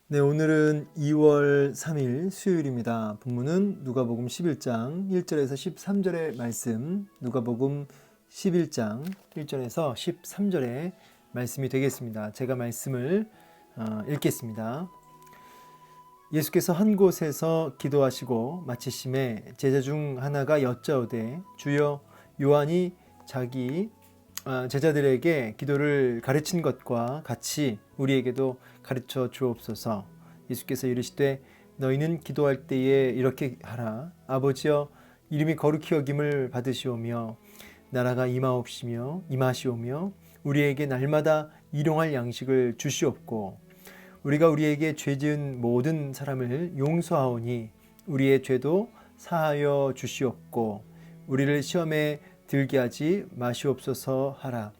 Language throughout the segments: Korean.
네, 오늘은 2월 3일 수요일입니다. 본문은 누가복음 11장 1절에서 13절의 말씀, 누가복음 11장 1절에서 13절의 말씀이 되겠습니다. 제가 말씀을 읽겠습니다. 예수께서 한 곳에서 기도하시고 마치심에 제자 중 하나가 여짜오되 주여 요한이 자기 제자들에게 기도를 가르친 것과 같이 우리에게도 가르쳐 주옵소서. 예수께서 이르시되 너희는 기도할 때에 이렇게 하라. 아버지여 이름이 거룩히 여김을 받으시오며 나라가 임하시오며 우리에게 날마다 일용할 양식을 주시옵고 우리가 우리에게 죄 지은 모든 사람을 용서하오니 우리의 죄도 사하여 주시옵고 우리를 시험에 들게 하지 마시옵소서 하라.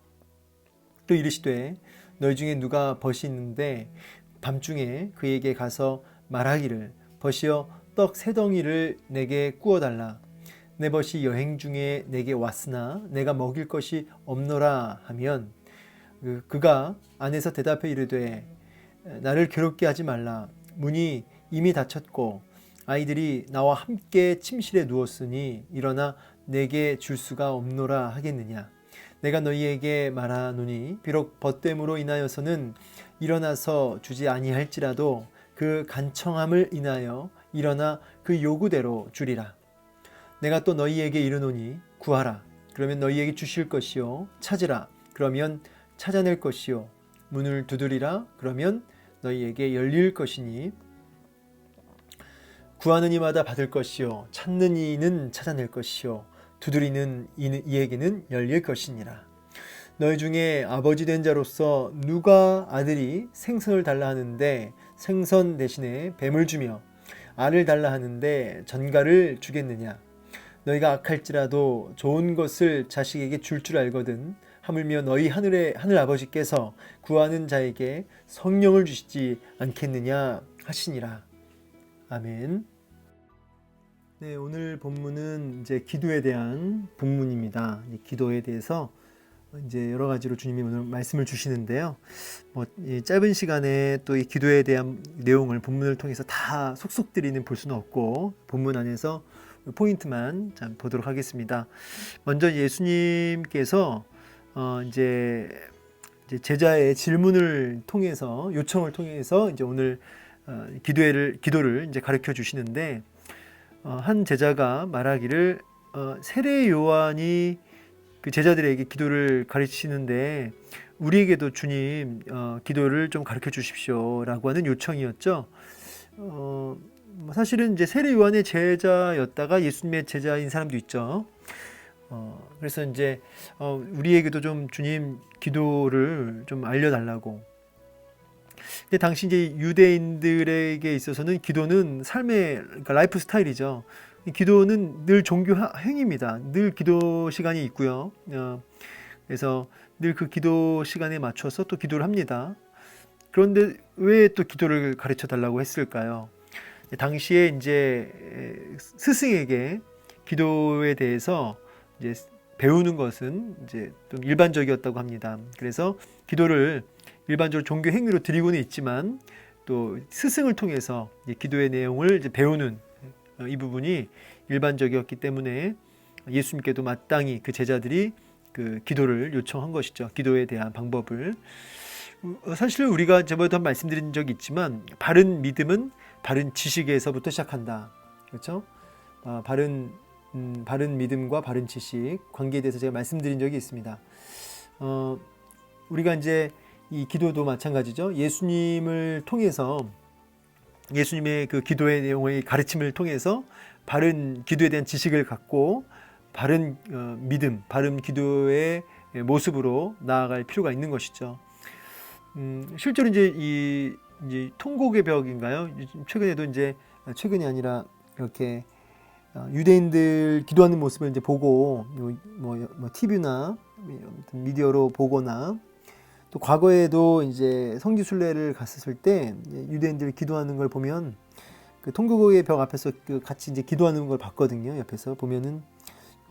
또 이르시되 너희 중에 누가 벗이 있는데 밤중에 그에게 가서 말하기를 벗이여 떡 세 덩이를 내게 구워달라. 내 벗이 여행 중에 내게 왔으나 내가 먹일 것이 없노라 하면 그가 안에서 대답해 이르되 나를 괴롭게 하지 말라. 문이 이미 닫혔고 아이들이 나와 함께 침실에 누웠으니 일어나 내게 줄 수가 없노라 하겠느냐. 내가 너희에게 말하노니 비록 벗됨으로 인하여서는 일어나서 주지 아니할지라도 그 간청함을 인하여 일어나 그 요구대로 주리라. 내가 또 너희에게 이르노니 구하라. 그러면 너희에게 주실 것이요. 찾으라. 그러면 찾아낼 것이요. 문을 두드리라. 그러면 너희에게 열릴 것이니 구하는 이마다 받을 것이요. 찾는 이는 찾아낼 것이요. 두드리는 이에게는 열릴 것이니라. 너희 중에 아버지 된 자로서 누가 아들이 생선을 달라 하는데 생선 대신에 뱀을 주며 알을 달라 하는데 전갈을 주겠느냐. 너희가 악할지라도 좋은 것을 자식에게 줄 알거든 하물며 너희 하늘 아버지께서 구하는 자에게 성령을 주시지 않겠느냐 하시니라. 아멘. 네, 오늘 본문은 이제 기도에 대한 본문입니다. 기도에 대해서 이제 여러 가지로 주님이 오늘 말씀을 주시는데요. 이 짧은 시간에 또 이 기도에 대한 내용을 본문을 통해서 다 속속들이는 볼 수는 없고 본문 안에서 포인트만 보도록 하겠습니다. 먼저 예수님께서 이제 제자의 질문을 통해서 요청을 통해서 이제 오늘 기도를 이제 가르쳐 주시는데 한 제자가 말하기를 세례 요한이 그 제자들에게 기도를 가르치는데 우리에게도 주님 기도를 좀 가르쳐 주십시오라고 하는 요청이었죠. 사실은 이제 세례 요한의 제자였다가 예수님의 제자인 사람도 있죠. 그래서 이제 우리에게도 좀 주님 기도를 좀 알려달라고. 근데 당시 이제 유대인들에게 있어서는 기도는 삶의 그러니까 라이프 스타일이죠. 기도는 늘 종교 행위입니다. 늘 기도 시간이 있고요. 그래서 늘 그 기도 시간에 맞춰서 또 기도를 합니다. 그런데 왜 또 기도를 가르쳐 달라고 했을까요? 당시에 이제 스승에게 기도에 대해서 이제 배우는 것은 이제 좀 일반적이었다고 합니다. 그래서 기도를 일반적으로 종교 행위로 드리고는 있지만 또 스승을 통해서 기도의 내용을 이제 배우는 이 부분이 일반적이었기 때문에 예수님께도 마땅히 그 제자들이 그 기도를 요청한 것이죠. 기도에 대한 방법을. 사실 우리가 저번에도 말씀드린 적이 있지만 바른 믿음은 바른 지식에서부터 시작한다. 그렇죠? 바른 믿음과 바른 지식 관계에 대해서 제가 말씀드린 적이 있습니다. 우리가 이제 이 기도도 마찬가지죠. 예수님을 통해서 예수님의 그 기도의 내용의 가르침을 통해서 바른 기도에 대한 지식을 갖고 바른 믿음, 바른 기도의 모습으로 나아갈 필요가 있는 것이죠. 실제로 이제 통곡의 벽인가요? 최근에도 이제 최근이 아니라 이렇게 유대인들 기도하는 모습을 이제 보고 TV나 미디어로 보거나 또 과거에도 이제 성지 순례를 갔었을 때 유대인들이 기도하는 걸 보면 그 통곡의 벽 앞에서 같이 이제 기도하는 걸 봤거든요. 옆에서 보면은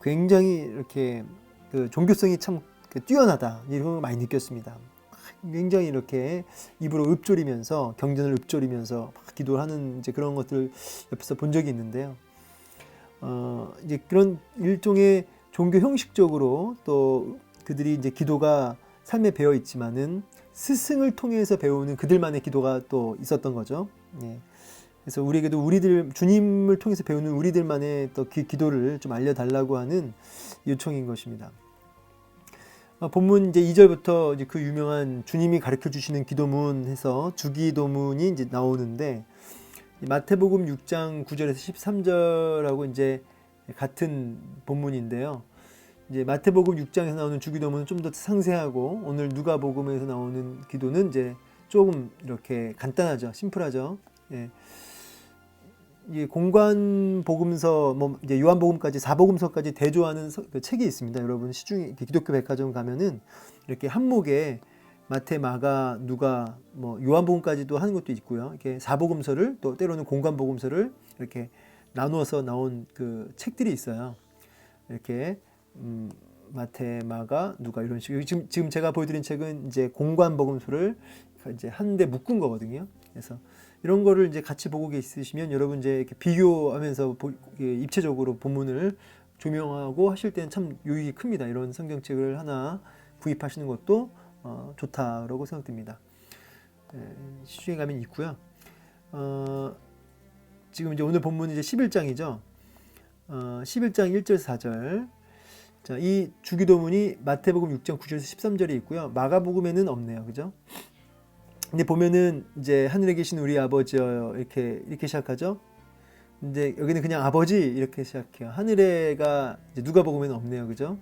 굉장히 이렇게 그 종교성이 참 뛰어나다 이런 걸 많이 느꼈습니다. 굉장히 이렇게 입으로 읊조리면서 경전을 읊조리면서 막 기도를 하는 이제 그런 것들 옆에서 본 적이 있는데요. 이제 그런 일종의 종교 형식적으로 또 그들이 이제 기도가 삶에 배어 있지만은 스승을 통해서 배우는 그들만의 기도가 또 있었던 거죠. 예. 그래서 우리에게도 우리들 주님을 통해서 배우는 우리들만의 또 기도를 좀 알려달라고 하는 요청인 것입니다. 본문 이제 2절부터 이제 그 유명한 주님이 가르쳐 주시는 기도문 해서 주기도문이 이제 나오는데 마태복음 6장 9절에서 13절하고 이제 같은 본문인데요. 이제 마태복음 6장에서 나오는 주기도문은 좀 더 상세하고 오늘 누가복음에서 나오는 기도는 이제 조금 이렇게 간단하죠. 심플하죠. 예. 이 공관 복음서 뭐 이제 요한복음까지 4복음서까지 대조하는 그 책이 있습니다. 여러분 시중에 기독교 백화점 가면은 이렇게 한목에 마태, 마가, 누가 뭐 요한복음까지도 하는 것도 있고요. 이렇게 4복음서를 또 때로는 공관 복음서를 이렇게 나누어서 나온 그 책들이 있어요. 이렇게 마태, 마가, 누가 이런 식으로 지금 제가 보여드린 책은 이제 공관 복음서를 이제 한데 묶은 거거든요. 그래서 이런 거를 이제 같이 보고 계시면 여러분 이제 이렇게 비교하면서 입체적으로 본문을 조명하고 하실 때는 참 유익이 큽니다. 이런 성경책을 하나 구입하시는 것도 좋다라고 생각됩니다. 시중에 가면 있고요. 지금 이제 오늘 본문은 이제 11장이죠. 11장 1절에서 4절. 자, 이 주기도문이 마태복음 6장 9절에서 13절에 있고요. 마가복음에는 없네요. 그죠? 근데 보면은 이제 하늘에 계신 우리 아버지여 이렇게 시작하죠. 근데 여기는 그냥 아버지 이렇게 시작해요. 하늘에가 이제 누가복음에는 없네요. 그죠?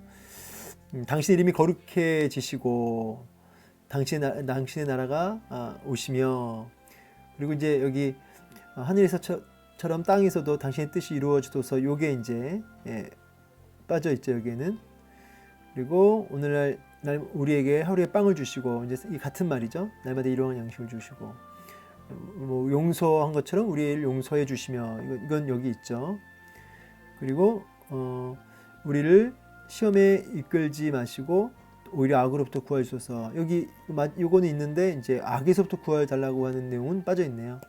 당신 이름이 거룩해지시고 당신의 나라가 오시며 그리고 이제 여기 하늘에서처럼 땅에서도 당신의 뜻이 이루어지도서 요게 이제 빠져 있죠. 여기에는. 그리고 오늘날 우리에게 하루에 빵을 주시고 이제 이 같은 말이죠. 날마다 일용할 양식을 주시고 뭐 용서한 것처럼 우리를 용서해 주시며 이건 여기 있죠. 그리고 우리를 시험에 이끌지 마시고 오히려 악으로부터 구하여 주소서. 여기 요거는 있는데 이제 악에서부터 구하여 달라고 하는 내용은 빠져 있네요.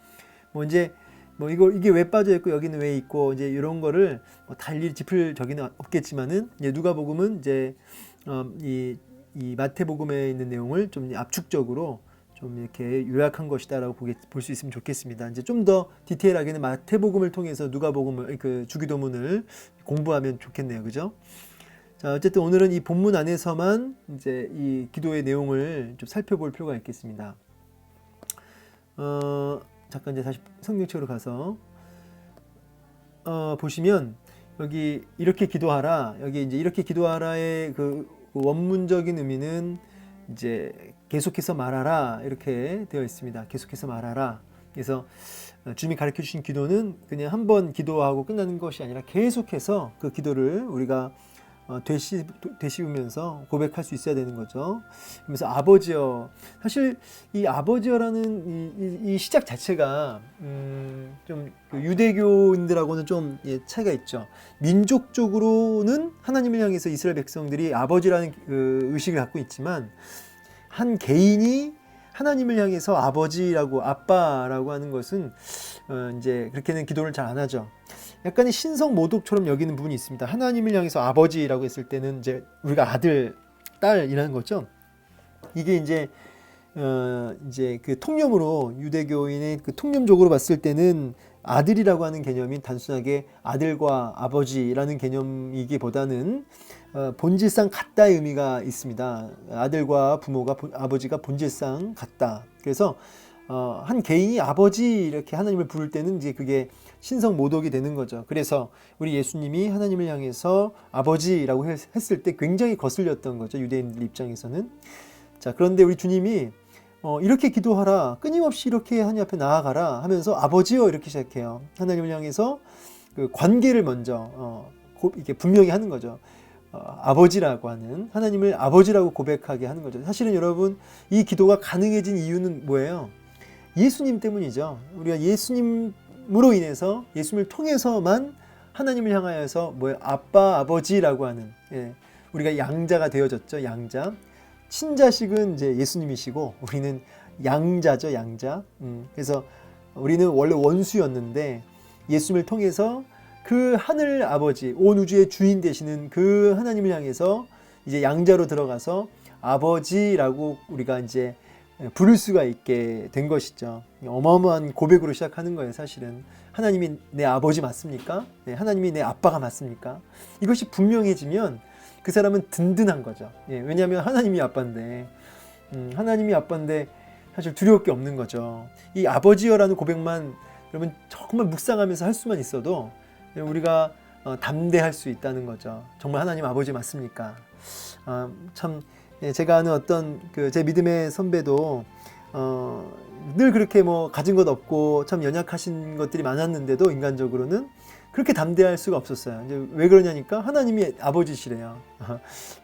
뭐 이제 뭐 이게 왜 빠져 있고 여기는 왜 있고 이제 이런 거를 다 일일이 짚을 적이는 없겠지만은 이제 누가복음은 이제 이 마태복음에 있는 내용을 좀 압축적으로 좀 이렇게 요약한 것이다라고 볼 수 있으면 좋겠습니다. 이제 좀 더 디테일하게는 마태복음을 통해서 누가복음을 그 주기도문을 공부하면 좋겠네요. 그죠? 자, 어쨌든 오늘은 이 본문 안에서만 이제 이 기도의 내용을 좀 살펴볼 필요가 있겠습니다. 잠깐 이제 다시 성경책으로 가서 보시면 여기 이렇게 기도하라. 여기 이제 이렇게 기도하라의 그 원문적인 의미는 이제 계속해서 말하라 이렇게 되어 있습니다. 계속해서 말하라. 그래서 주님이 가르쳐 주신 기도는 그냥 한 번 기도하고 끝나는 것이 아니라 계속해서 그 기도를 우리가 되씹으면서 고백할 수 있어야 되는 거죠. 그래서 아버지여, 사실 이 아버지여라는 이 시작 자체가 좀 유대교인들하고는 좀 차이가 있죠. 민족적으로는 하나님을 향해서 이스라엘 백성들이 아버지라는 그 의식을 갖고 있지만 한 개인이 하나님을 향해서 아버지라고 아빠라고 하는 것은 이제 그렇게는 기도를 잘 안 하죠. 약간의 신성 모독처럼 여기는 부분이 있습니다. 하나님을 향해서 아버지라고 했을 때는 이제 우리가 아들, 딸이라는 거죠. 이게 이제 그 통념으로 유대교인의 그 통념적으로 봤을 때는 아들이라고 하는 개념이 단순하게 아들과 아버지라는 개념이기보다는 본질상 같다의 의미가 있습니다. 아들과 부모가 아버지가 본질상 같다. 그래서 한 개인이 아버지 이렇게 하나님을 부를 때는 이제 그게 신성 모독이 되는 거죠. 그래서 우리 예수님이 하나님을 향해서 아버지라고 했을 때 굉장히 거슬렸던 거죠. 유대인들 입장에서는. 자, 그런데 우리 주님이 이렇게 기도하라, 끊임없이 이렇게 하나님 앞에 나아가라 하면서 아버지여 이렇게 시작해요. 하나님을 향해서 그 관계를 먼저 이렇게 분명히 하는 거죠. 아버지라고 하는 하나님을 아버지라고 고백하게 하는 거죠. 사실은 여러분 이 기도가 가능해진 이유는 뭐예요? 예수님 때문이죠. 우리가 예수님으로 인해서 예수님을 통해서만 하나님을 향하여서 아빠 아버지라고 하는 우리가 양자가 되어졌죠. 양자. 친자식은 이제 예수님이시고 우리는 양자죠, 양자. 그래서 우리는 원래 원수였는데 예수님을 통해서 그 하늘 아버지, 온 우주의 주인 되시는 그 하나님을 향해서 이제 양자로 들어가서 아버지라고 우리가 이제 부를 수가 있게 된 것이죠. 어마어마한 고백으로 시작하는 거예요, 사실은. 하나님이 내 아버지 맞습니까? 네, 하나님이 내 아빠가 맞습니까? 이것이 분명해지면 그 사람은 든든한 거죠. 예, 왜냐하면 하나님이 아빠인데, 사실 두려울 게 없는 거죠. 이 아버지여라는 고백만 여러분 정말 묵상하면서 할 수만 있어도 우리가 담대할 수 있다는 거죠. 정말 하나님 아버지 맞습니까? 참 제가 아는 어떤 제 믿음의 선배도 늘 그렇게 뭐 가진 것 없고 참 연약하신 것들이 많았는데도 인간적으로는 그렇게 담대할 수가 없었어요. 이제 왜 그러냐니까 하나님이 아버지시래요.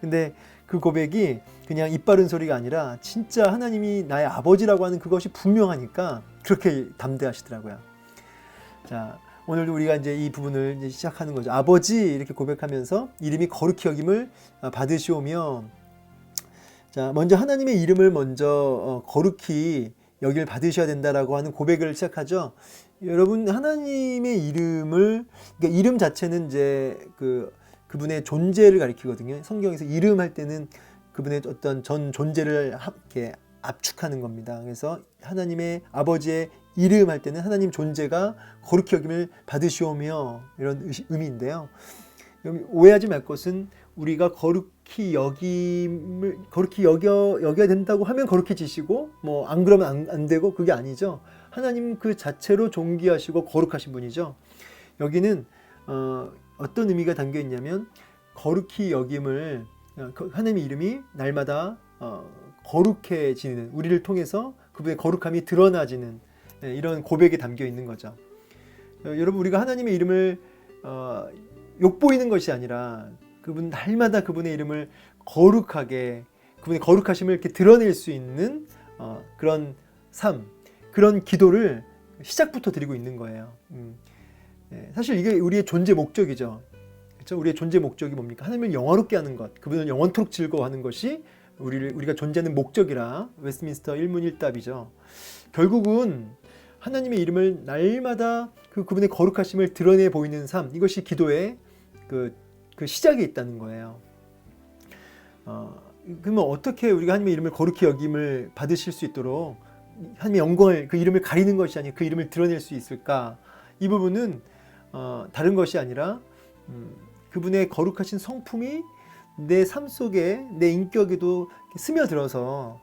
근데 그 고백이 그냥 입 바른 소리가 아니라 진짜 하나님이 나의 아버지라고 하는 그것이 분명하니까 그렇게 담대하시더라고요. 자, 오늘도 우리가 이제 이 부분을 이제 시작하는 거죠. 아버지 이렇게 고백하면서 이름이 거룩히 여김을 받으시오며, 자, 먼저 하나님의 이름을 먼저 거룩히 여길 받으셔야 된다라고 하는 고백을 시작하죠. 여러분, 하나님의 이름을, 그러니까 이름 자체는 이제 그분의 존재를 가리키거든요. 성경에서 이름 할 때는 그분의 어떤 전 존재를 이렇게 압축하는 겁니다. 그래서 하나님의 아버지의 이름 할 때는 하나님 존재가 거룩히 여김을 받으시오며 이런 의미인데요. 오해하지 말 것은 우리가 거룩히 여겨야 된다고 하면 거룩해지시고 뭐 안 그러면 안 되고 그게 아니죠. 하나님 그 자체로 존귀하시고 거룩하신 분이죠. 여기는 어떤 의미가 담겨 있냐면 거룩히 여김을 하나님의 이름이 날마다 거룩해지는, 우리를 통해서 그분의 거룩함이 드러나지는 이런 고백이 담겨 있는 거죠. 여러분, 우리가 하나님의 이름을 욕보이는 것이 아니라 그분 날마다 그분의 이름을 거룩하게, 그분의 거룩하심을 이렇게 드러낼 수 있는 그런 삶, 그런 기도를 시작부터 드리고 있는 거예요. 사실 이게 우리의 존재 목적이죠. 그렇죠? 우리의 존재 목적이 뭡니까? 하나님을 영화롭게 하는 것, 그분을 영원토록 즐거워하는 것이 우리가 존재하는 목적이라 웨스트민스터 일문일답이죠. 결국은 하나님의 이름을 날마다 그분의 거룩하심을 드러내 보이는 삶, 이것이 기도의 그 시작에 있다는 거예요. 그러면 어떻게 우리가 하나님의 이름을 거룩히 여김을 받으실 수 있도록 하나님의 영광을, 그 이름을 가리는 것이 아니라 그 이름을 드러낼 수 있을까? 이 부분은 다른 것이 아니라 그분의 거룩하신 성품이 내 삶 속에, 내 인격에도 스며들어서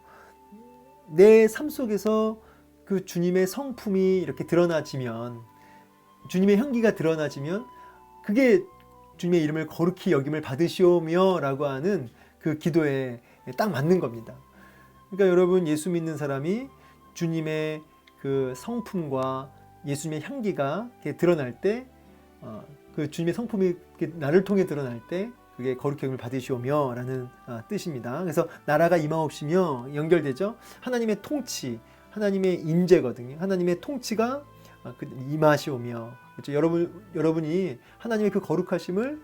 내 삶 속에서 그 주님의 성품이 이렇게 드러나지면, 주님의 향기가 드러나지면 그게 주님의 이름을 거룩히 여김을 받으시오며 라고 하는 그 기도에 딱 맞는 겁니다. 그러니까 여러분, 예수 믿는 사람이 주님의 그 성품과 예수님의 향기가 이렇게 드러날 때, 그 주님의 성품이 나를 통해 드러날 때 그게 거룩히 여김을 받으시오며 라는 뜻입니다. 그래서 나라가 임하옵시며 연결되죠. 하나님의 통치, 하나님의 임재거든요. 하나님의 통치가 임하시오며, 그렇죠? 여러분이 하나님의 그 거룩하심을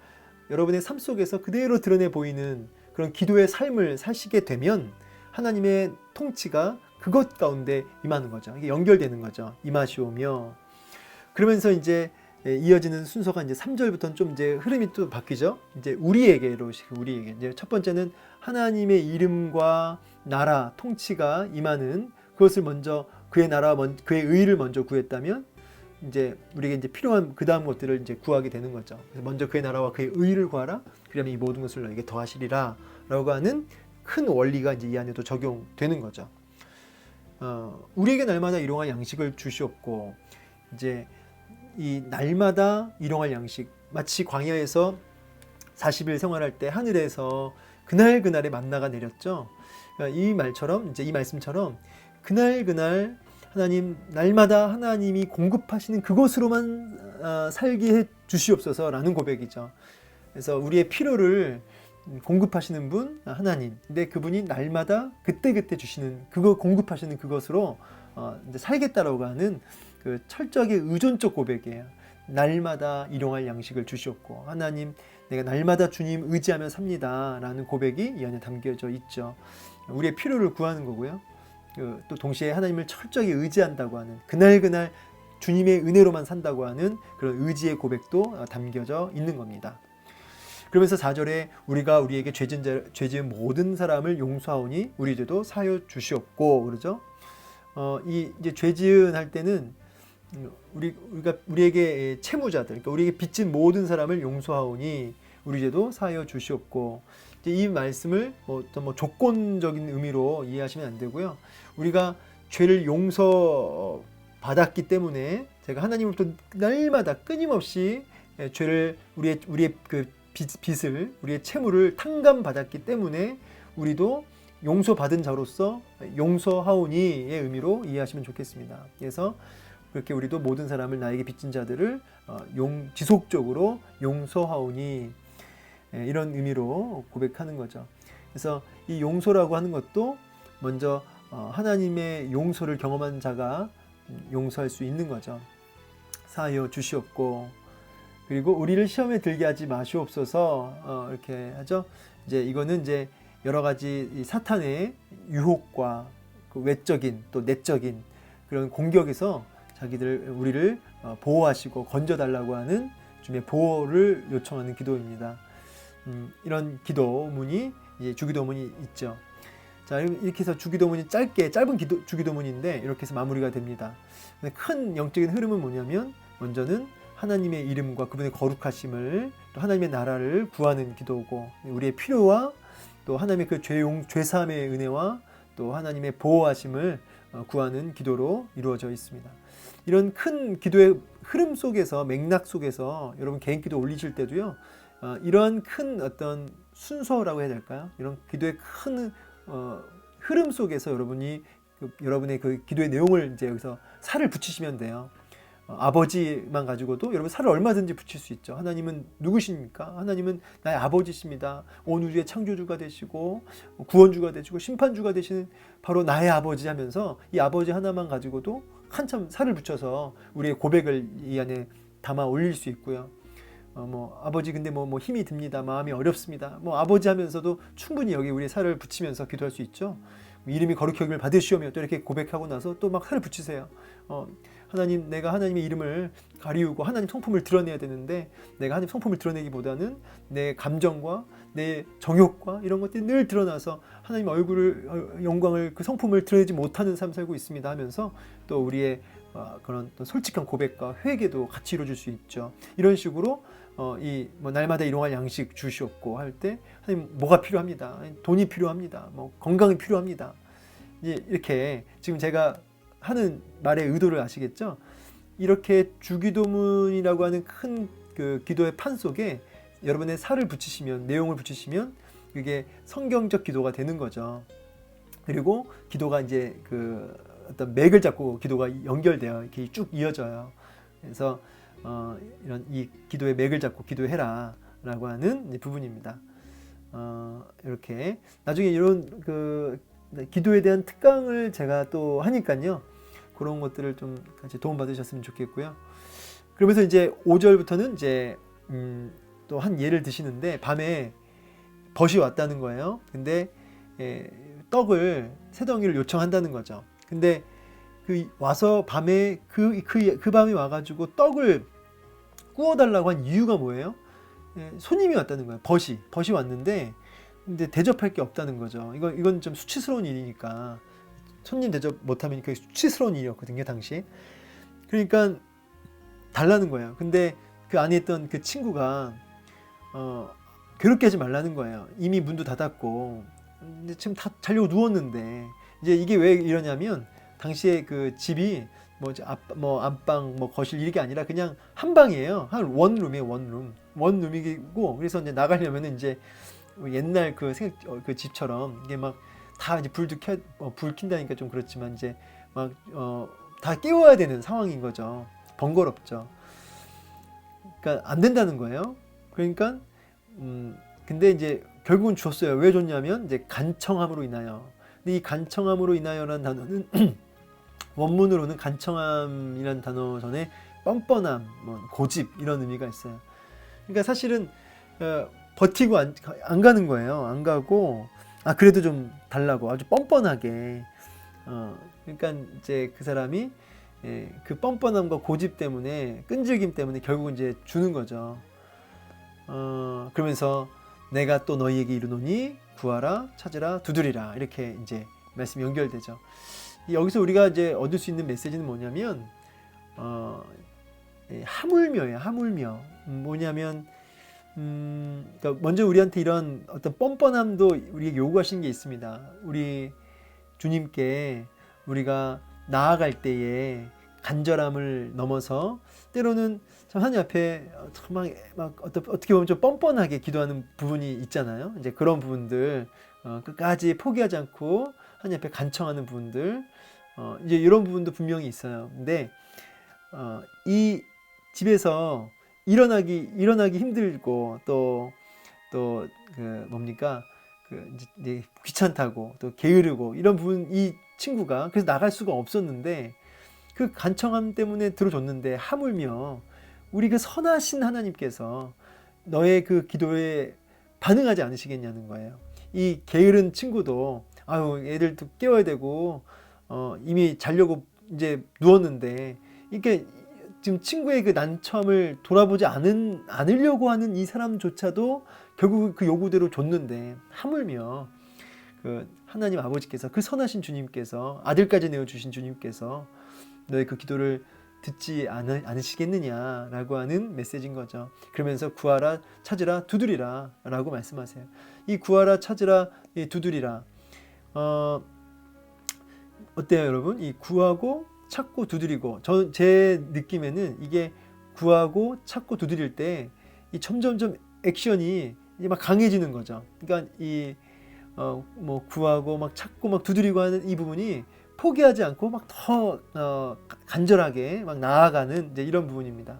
여러분의 삶 속에서 그대로 드러내 보이는 그런 기도의 삶을 사시게 되면 하나님의 통치가 그것 가운데 임하는 거죠. 이게 연결되는 거죠. 임하시오며. 그러면서 이제 이어지는 순서가 이제 3절부터는 좀 이제 흐름이 또 바뀌죠. 이제 우리에게. 이제 첫 번째는 하나님의 이름과 나라, 통치가 임하는 그것을 먼저, 그의 나라, 그의 의를 먼저 구했다면 이제 우리에게 이제 필요한 그 다음 것들을 이제 구하게 되는 거죠. 그래서 먼저 그의 나라와 그의 의를 구하라. 그러면 이 모든 것을 너에게 더하시리라. 라고 하는 큰 원리가 이제 이 안에도 적용되는 거죠. 우리에게 날마다 일용할 양식을 주시옵고, 이제 이 날마다 일용할 양식, 마치 광야에서 40일 생활할 때 하늘에서 그날의 만나가 내렸죠. 이 말처럼, 이제 이 말씀처럼 그날 하나님, 날마다 하나님이 공급하시는 그것으로만 살게 해 주시옵소서라는 고백이죠. 그래서 우리의 필요를 공급하시는 분 하나님, 근데 그분이 날마다 그때그때 주시는, 그거 공급하시는 그것으로 이제 살겠다라고 하는 그 철저하게 의존적 고백이에요. 날마다 일용할 양식을 주시옵고, 하나님 내가 날마다 주님 의지하며 삽니다 라는 고백이 이 안에 담겨져 있죠. 우리의 필요를 구하는 거고요. 또 동시에 하나님을 철저히 의지한다고 하는 그날 주님의 은혜로만 산다고 하는 그런 의지의 고백도 담겨져 있는 겁니다. 그러면서 4절에 우리가 우리에게 죄 지은 모든 사람을 용서하오니 우리 죄도 사하여 주시옵고 그러죠. 이 이제 죄 지은 할 때는 우리에게 채무자들, 그러니까 우리에게 빚진 모든 사람을 용서하오니 우리 죄도 사하여 주시옵고, 이제 이 말씀을 어떤 조건적인 의미로 이해하시면 안 되고요. 우리가 죄를 용서받았기 때문에 제가 하나님으로부터 날마다 끊임없이 죄를 우리의 그 빚을 우리의 채무를 탕감받았기 때문에 우리도 용서받은 자로서 용서하오니의 의미로 이해하시면 좋겠습니다. 그래서 그렇게 우리도 모든 사람을 나에게 빚진 자들을 지속적으로 용서하오니 이런 의미로 고백하는 거죠. 그래서 이 용서라고 하는 것도 먼저 하나님의 용서를 경험한 자가 용서할 수 있는 거죠. 사하여 주시옵고, 그리고 우리를 시험에 들게 하지 마시옵소서 이렇게 하죠. 이제 이거는 이제 여러 가지 이 사탄의 유혹과 그 외적인 또 내적인 그런 공격에서 우리를 보호하시고 건져달라고 하는 주님의 보호를 요청하는 기도입니다. 이런 기도문이 이제 주기도문이 있죠. 자, 이렇게 해서 주기도문이 짧은 주기도문인데 이렇게 해서 마무리가 됩니다. 근데 큰 영적인 흐름은 뭐냐면 먼저는 하나님의 이름과 그분의 거룩하심을 또 하나님의 나라를 구하는 기도고, 우리의 필요와 또 하나님의 그 죄사함의 은혜와 또 하나님의 보호하심을 구하는 기도로 이루어져 있습니다. 이런 큰 기도의 흐름 속에서, 맥락 속에서 여러분 개인 기도 올리실 때도요, 이러한 큰 어떤 순서라고 해야 될까요? 이런 기도의 큰 흐름 속에서 여러분의 그 기도의 내용을 이제 여기서 살을 붙이시면 돼요. 아버지만 가지고도 여러분 살을 얼마든지 붙일 수 있죠. 하나님은 누구십니까? 하나님은 나의 아버지십니다. 온 우주의 창조주가 되시고 구원주가 되시고 심판주가 되시는 바로 나의 아버지 하면서 이 아버지 하나만 가지고도 한참 살을 붙여서 우리의 고백을 이 안에 담아 올릴 수 있고요. 아버지 근데 힘이 듭니다. 마음이 어렵습니다. 아버지 하면서도 충분히 여기 우리의 살을 붙이면서 기도할 수 있죠. 이름이 거룩히 여김을 받으시오며 또 이렇게 고백하고 나서 또 막 살을 붙이세요. 하나님, 내가 하나님의 이름을 가리우고 하나님 성품을 드러내야 되는데 내가 하나님 성품을 드러내기보다는 내 감정과 내 정욕과 이런 것들이 늘 드러나서 하나님 영광을 그 성품을 드러내지 못하는 삶을 살고 있습니다 하면서 또 우리의 그런 또 솔직한 고백과 회개도 같이 이루어질 수 있죠. 이런 식으로 날마다 일용할 양식 주시옵고 할 때 하나님 뭐가 필요합니다. 돈이 필요합니다. 건강이 필요합니다. 이렇게 지금 제가 하는 말의 의도를 아시겠죠? 이렇게 주기도문이라고 하는 큰 그 기도의 판 속에 여러분의 살을 붙이시면, 내용을 붙이시면 그게 성경적 기도가 되는 거죠. 그리고 기도가 이제 그 어떤 맥을 잡고 기도가 연결돼요. 이렇게 쭉 이어져요. 그래서 이런 이 기도의 맥을 잡고 기도해라라고 하는 부분입니다. 이렇게 나중에 이런 그 기도에 대한 특강을 제가 또 하니까요. 그런 것들을 좀 같이 도움 받으셨으면 좋겠고요. 그러면서 이제 5절부터는 이제 또 한 예를 드시는데 밤에 벗이 왔다는 거예요. 근데 떡을 세 덩이를 요청한다는 거죠. 근데 와서 밤에 그 밤에 와가지고 떡을 구워달라고 한 이유가 뭐예요? 손님이 왔다는 거예요. 벗이 왔는데 근데 대접할 게 없다는 거죠. 이건 좀 수치스러운 일이니까 손님 대접 못하면 그게 수치스러운 일이었거든요, 당시. 그러니까 달라는 거예요. 근데 그 안에 있던 그 친구가 괴롭게 하지 말라는 거예요. 이미 문도 닫았고 근데 지금 다 자려고 누웠는데, 이제 이게 왜 이러냐면 당시에 그 집이 안방, 거실 이게 아니라 그냥 한 방이에요. 한 원룸이에요, 원룸이고. 그래서 이제 나가려면은 이제 옛날 그 집처럼 이게 막 다 이제 불 킨다니까 좀 그렇지만 이제 막 다 깨워야 되는 상황인 거죠. 번거롭죠. 그러니까 안 된다는 거예요. 그러니까 근데 이제 결국은 줬어요. 왜 줬냐면 이제 간청함으로 인하여. 근데 이 간청함으로 인하여라는 단어는 원문으로는 간청함이라는 단어 전에 뻔뻔함, 고집 이런 의미가 있어요. 그러니까 사실은 버티고 안 가는 거예요. 안 가고 그래도 좀 달라고 아주 뻔뻔하게. 그러니까 이제 그 사람이 그 뻔뻔함과 고집 때문에, 끈질김 때문에 결국은 이제 주는 거죠. 그러면서 내가 또 너희에게 이르노니 구하라, 찾으라, 두드리라, 이렇게 이제 말씀이 연결되죠. 여기서 우리가 이제 얻을 수 있는 메시지는 뭐냐면 하물며예요. 하물며. 뭐냐면 그러니까 먼저 우리한테 이런 어떤 뻔뻔함도 우리에게 요구하시는 게 있습니다. 우리 주님께 우리가 나아갈 때에 간절함을 넘어서 때로는 참 하나님 앞에 막 어떻게 보면 좀 뻔뻔하게 기도하는 부분이 있잖아요. 이제 그런 부분들 끝까지 포기하지 않고 하나님 앞에 간청하는 부분들, 이제 이런 부분도 분명히 있어요. 근데 이 집에서 일어나기 힘들고 또 그 뭡니까, 이제 귀찮다고 또 게으르고 이런 부분, 이 친구가 그래서 나갈 수가 없었는데 그 간청함 때문에 들어줬는데 하물며 우리 그 선하신 하나님께서 너의 그 기도에 반응하지 않으시겠냐는 거예요. 이 게으른 친구도 애들도 깨워야 되고 이미 자려고 이제 누웠는데 이렇게 지금 친구의 그 난처함을 돌아보지 않으려고 하는 이 사람조차도 결국 그 요구대로 줬는데, 하물며 그 하나님 아버지께서, 그 선하신 주님께서, 아들까지 내어주신 주님께서 너의 그 기도를 듣지 않으시겠느냐라고 하는 메시지인 거죠. 그러면서 구하라, 찾으라, 두드리라 라고 말씀하세요. 이 구하라, 찾으라, 이 두드리라, 어때요 여러분? 이 구하고 찾고 두드리고, 제 느낌에는 이게 구하고 찾고 두드릴 때 이 점점점 액션이 이제 막 강해지는 거죠. 그러니까 이 뭐 구하고 막 찾고 막 두드리고 하는 이 부분이 포기하지 않고 막 더 간절하게 막 나아가는 이제 이런 부분입니다.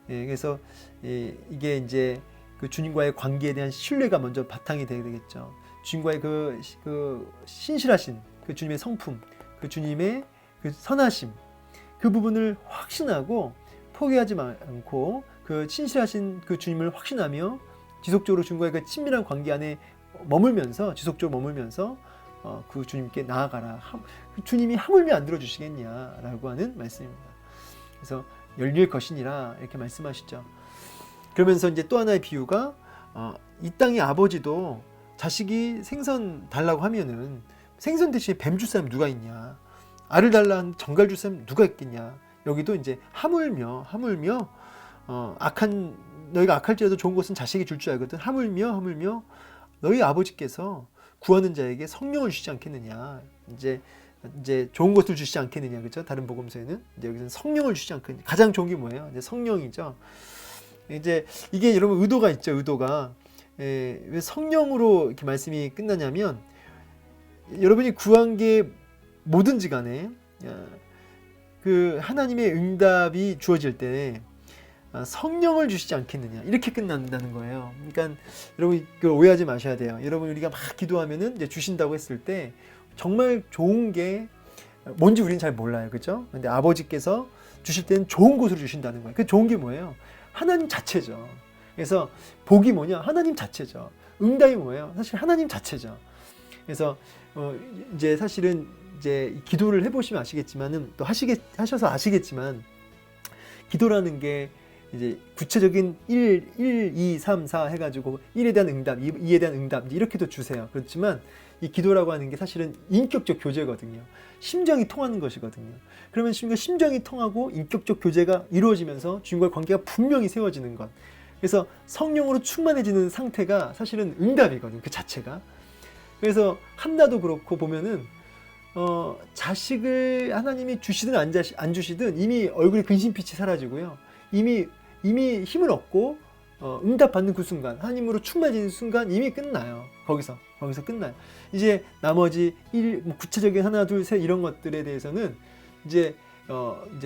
그래서 이게 이제 그 주님과의 관계에 대한 신뢰가 먼저 바탕이 되게 되겠죠. 주님과의 그 신실하신 그 주님의 성품, 그 주님의 그 선하심, 그 부분을 확신하고 포기하지 않고 그 신실하신 그 주님을 확신하며 지속적으로 주님과의 그 친밀한 관계 안에 지속적으로 머물면서 그 주님께 나아가라. 주님이 하물며 안 들어주시겠냐라고 하는 말씀입니다. 그래서 열릴 것이니라 이렇게 말씀하시죠. 그러면서 이제 또 하나의 비유가 이 땅의 아버지도 자식이 생선 달라고 하면은 생선 대신에 뱀 줄 사람 누가 있냐, 알을 달라 한 정갈 줄 사람 누가 있겠냐. 여기도 이제 하물며 너희가 악할지라도 좋은 것은 자식이 줄 알거든. 하물며 너희 아버지께서 구하는 자에게 성령을 주시지 않겠느냐. 이제 좋은 것을 주시지 않겠느냐, 그렇죠? 다른 복음서에는 이제 여기서는 성령을 주시지 않겠느냐. 가장 좋은 게 뭐예요? 이제 성령이죠. 이제 이게 여러분 의도가 있죠. 의도가 왜 성령으로 이렇게 말씀이 끝나냐면, 여러분이 구한 게 뭐든지 간에 그 하나님의 응답이 주어질 때 성령을 주시지 않겠느냐, 이렇게 끝난다는 거예요. 그러니까 여러분 그걸 오해하지 마셔야 돼요. 여러분 우리가 막 기도하면은 이제 주신다고 했을 때 정말 좋은 게 뭔지 우리는 잘 몰라요, 그렇죠? 근데 아버지께서 주실 때는 좋은 것으로 주신다는 거예요. 그 좋은 게 뭐예요? 하나님 자체죠. 그래서 복이 뭐냐? 하나님 자체죠. 응답이 뭐예요? 사실 하나님 자체죠. 그래서 이제 사실은 이제 기도를 해보시면 아시겠지만은, 또 하셔서 아시겠지만, 기도라는 게 이제 구체적인 1, 2, 3, 4 해가지고 1에 대한 응답, 2에 대한 응답 이렇게도 주세요. 그렇지만 이 기도라고 하는 게 사실은 인격적 교제거든요. 심정이 통하는 것이거든요. 그러면 심정이 통하고 인격적 교제가 이루어지면서 주님과의 관계가 분명히 세워지는 것. 그래서 성령으로 충만해지는 상태가 사실은 응답이거든요, 그 자체가. 그래서 한나도 그렇고 보면은 자식을 하나님이 주시든 안 주시든 이미 얼굴에 근심빛이 사라지고요. 이미 힘을 얻고 응답받는 그 순간, 하나님으로 충만해지는 순간 이미 끝나요. 거기서 끝나요. 이제 나머지 구체적인 하나, 둘, 셋 이런 것들에 대해서는 이제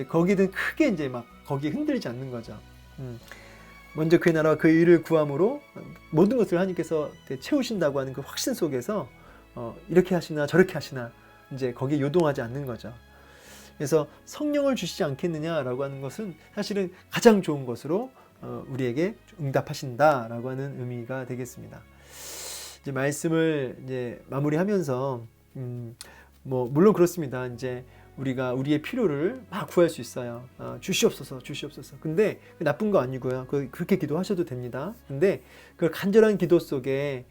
거기든 크게 이제 막 거기에 흔들리지 않는 거죠. 먼저 그의 나라와 그 일을 구함으로 모든 것을 하나님께서 채우신다고 하는 그 확신 속에서 이렇게 하시나 저렇게 하시나 이제 거기에 요동하지 않는 거죠. 그래서 성령을 주시지 않겠느냐라고 하는 것은 사실은 가장 좋은 것으로 우리에게 응답하신다라고 하는 의미가 되겠습니다. 이제 말씀을 이제 마무리하면서 뭐 물론 그렇습니다. 이제 우리가 우리의 필요를 막 구할 수 있어요. 주시옵소서, 주시옵소서. 근데 나쁜 거 아니고요. 그렇게 기도하셔도 됩니다. 근데 그 간절한 기도 속에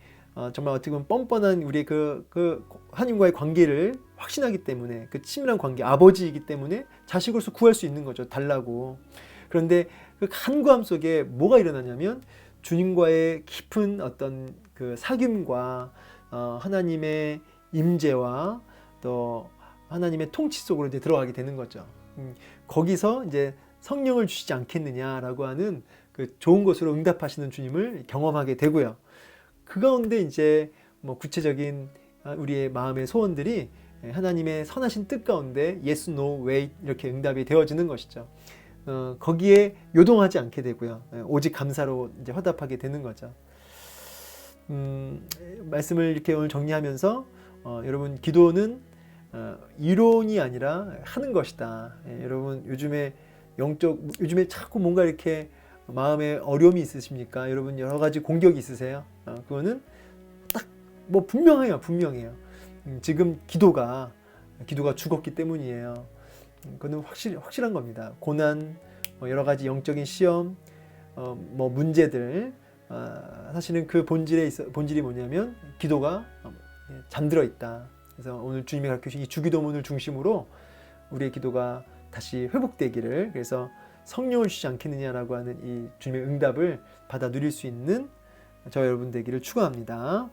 정말 어떻게 보면 뻔뻔한 우리의 그 하나님과의 관계를 확신하기 때문에, 그 친밀한 관계, 아버지이기 때문에 자식으로서 구할 수 있는 거죠. 달라고. 그런데 그 간구함 속에 뭐가 일어나냐면 주님과의 깊은 어떤 그 사귐과 하나님의 임재와 또 하나님의 통치 속으로 이제 들어가게 되는 거죠. 거기서 이제 성령을 주시지 않겠느냐라고 하는 그 좋은 것으로 응답하시는 주님을 경험하게 되고요. 그 가운데 이제 뭐 구체적인 우리의 마음의 소원들이 하나님의 선하신 뜻 가운데 yes, no, wait 이렇게 응답이 되어지는 것이죠. 거기에 요동하지 않게 되고요. 오직 감사로 이제 화답하게 되는 거죠. 말씀을 이렇게 오늘 정리하면서 여러분 기도는 이론이 아니라 하는 것이다. 여러분 요즘에 요즘에 자꾸 뭔가 이렇게 마음에 어려움이 있으십니까? 여러분 여러 가지 공격이 있으세요? 그거는 딱 뭐 분명해요. 지금 기도가 죽었기 때문이에요. 그거는 확실한 겁니다. 고난, 여러 가지 영적인 시험, 뭐 문제들, 사실은 그 본질이 뭐냐면 기도가 잠들어 있다. 그래서 오늘 주님이 가르쳐주신 이 주기도문을 중심으로 우리의 기도가 다시 회복되기를, 그래서 성령을 주시지 않겠느냐라고 하는 이 주님의 응답을 받아 누릴 수 있는 저와 여러분 되기를 축원합니다.